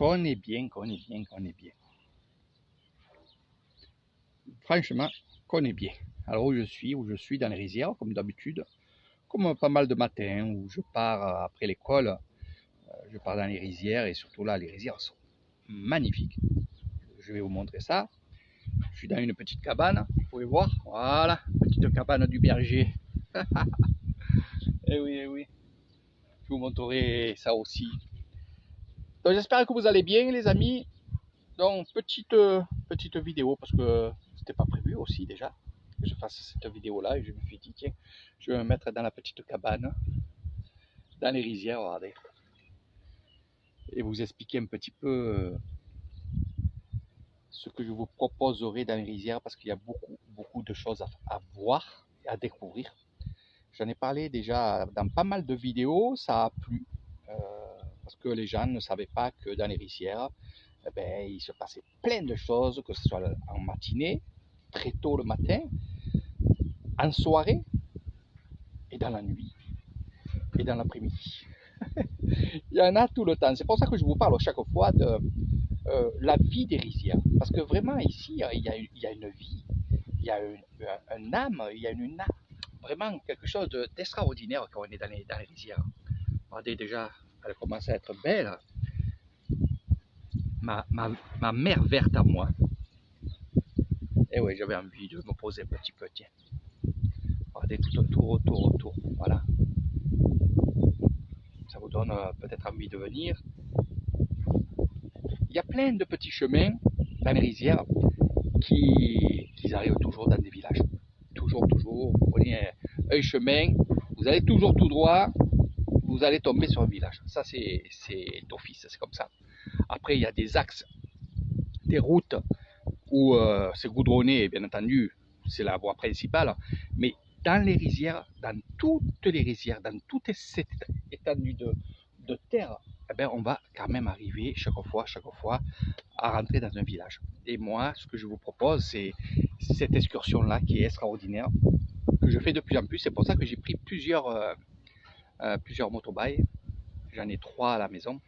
qu'on est bien, qu'on est bien, qu'on est bien. Franchement, qu'on est bien. Alors où je suis dans les rizières, comme d'habitude, comme pas mal de matins où je pars après l'école, je pars dans les rizières et surtout là, les rizières sont magnifiques. Je vais vous montrer ça. Je suis dans une petite cabane, vous pouvez voir, voilà, petite cabane du berger. Eh oui, je vous montrerai ça aussi. Donc j'espère que vous allez bien les amis. Donc petite vidéo parce que c'était pas prévu aussi déjà que je fasse cette vidéo là et je me suis dit tiens, je vais me mettre dans la petite cabane, dans les rizières, regardez, et vous expliquer un petit peu ce que je vous proposerai dans les rizières parce qu'il y a beaucoup de choses à voir et à découvrir. J'en ai parlé déjà dans pas mal de vidéos, ça a plu parce que les gens ne savaient pas que dans les rizières, eh ben, il se passait plein de choses, que ce soit en matinée, très tôt le matin, en soirée et dans la nuit et dans l'après-midi. Il y en a tout le temps. C'est pour ça que je vous parle chaque fois de la vie des rizières. Parce que vraiment ici, il y a une vie, il y a un âme, il y a une âme, vraiment quelque chose d'extraordinaire quand on est dans les rizières. Regardez déjà, elle commence à être belle. Ma mer verte à moi. Et oui, j'avais envie de me poser un petit peu, tiens. Regardez tout autour, voilà. Ça vous donne peut-être envie de venir. Il y a plein de petits chemins dans les rizières qui arrivent toujours dans des villages. Toujours. Vous prenez un chemin, vous allez toujours tout droit, vous allez tomber sur un village. Ça, c'est d'office, c'est comme ça. Après, il y a des axes, des routes où c'est goudronné, bien entendu, c'est la voie principale. Mais dans les rizières, dans toutes les rizières, dans toute cette étendue de terre, eh bien, on va quand même arriver chaque fois à rentrer dans un village. Et moi, ce que je vous propose, c'est cette excursion-là qui est extraordinaire, que je fais de plus en plus. C'est pour ça que j'ai pris plusieurs motorbikes. J'en ai 3 à la maison.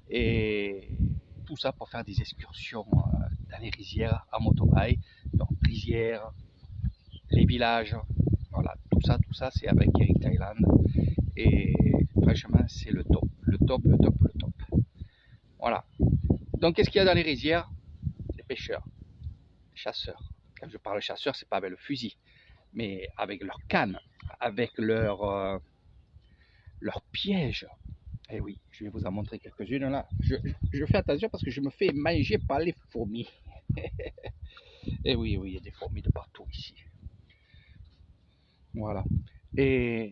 Et tout ça pour faire des excursions dans les rizières en motobike. Donc, rizières, les villages, voilà, tout ça, c'est avec Eric Thailand. Et franchement, c'est le top. Voilà. Donc, qu'est-ce qu'il y a dans les rizières? Les pêcheurs, les chasseurs. Quand je parle chasseurs, c'est pas avec le fusil, mais avec leur canne, avec leur piège. Et oui, je vais vous en montrer quelques-unes là. Je fais attention parce que je me fais manger par les fourmis. Et oui, il y a des fourmis de partout ici. Voilà. Et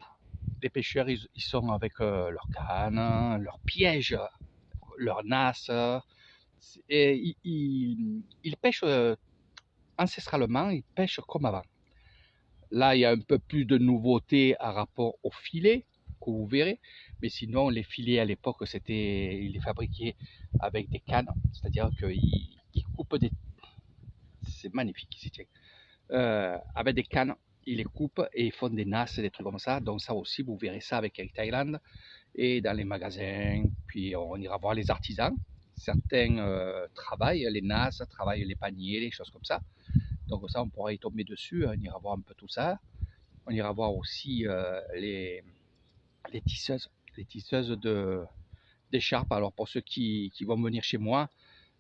les pêcheurs, ils sont avec leur canne, leur piège, leur nasse. Et ils pêchent ancestralement, ils pêchent comme avant. Là, il y a un peu plus de nouveautés à rapport au filet, que vous verrez. Mais sinon, les filets à l'époque, ils les fabriquaient avec des cannes. C'est-à-dire qu'ils coupent des... C'est magnifique ici, tiens. Avec des cannes, ils les coupent et ils font des nasses, des trucs comme ça. Donc ça aussi, vous verrez ça avec Eric Thailand. Et dans les magasins, puis on ira voir les artisans. Certains travaillent les nasses, travaillent les paniers, les choses comme ça. Donc ça, on pourra y tomber dessus, on ira voir un peu tout ça. On ira voir aussi les tisseuses d'écharpes. Alors pour ceux qui vont venir chez moi,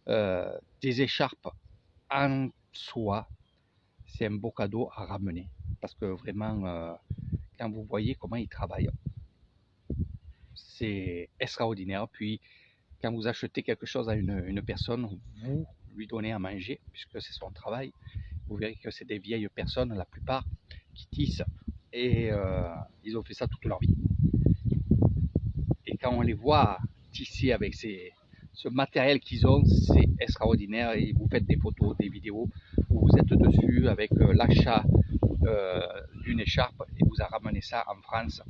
des écharpes en soie, c'est un beau cadeau à ramener. Parce que vraiment, quand vous voyez comment ils travaillent, c'est extraordinaire. Puis quand vous achetez quelque chose à une personne, vous lui donnez à manger, puisque c'est son travail. Vous verrez que c'est des vieilles personnes, la plupart, qui tissent. Et ils ont fait ça toute leur vie. Et quand on les voit tisser avec ce matériel qu'ils ont, c'est extraordinaire. Et vous faites des photos, des vidéos où vous êtes dessus avec l'achat d'une écharpe et vous ramenez ça en France.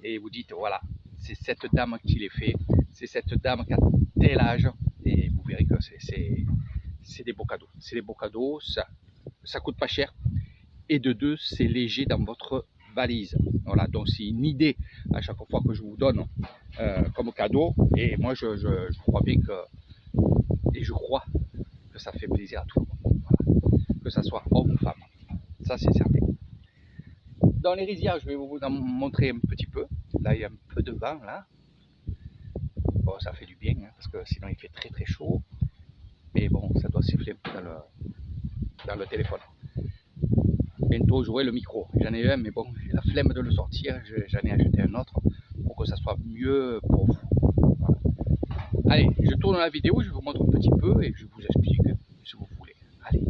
Et vous dites, voilà, c'est cette dame qui les fait, c'est cette dame qui a tel âge. Et vous verrez que c'est des beaux cadeaux. C'est des beaux cadeaux, ça coûte pas cher. Et de deux, c'est léger dans votre valise. Voilà, donc c'est une idée à chaque fois que je vous donne comme cadeau. Et moi, je crois bien que Et je crois que ça fait plaisir à tout le monde. Voilà. Que ça soit homme ou femme. Ça, c'est certain. Dans les rizières, je vais vous en montrer un petit peu. Là, il y a un peu de vent, là. Bon, ça fait du bien, hein, parce que sinon il fait très très chaud. Mais bon, ça doit siffler dans le téléphone. Bientôt, j'aurai le micro. J'en ai un, mais bon, j'ai la flemme de le sortir. J'en ai acheté un autre pour que ça soit mieux pour vous. Voilà. Allez, je tourne la vidéo, je vous montre un petit peu et je vous explique si vous voulez. Allez.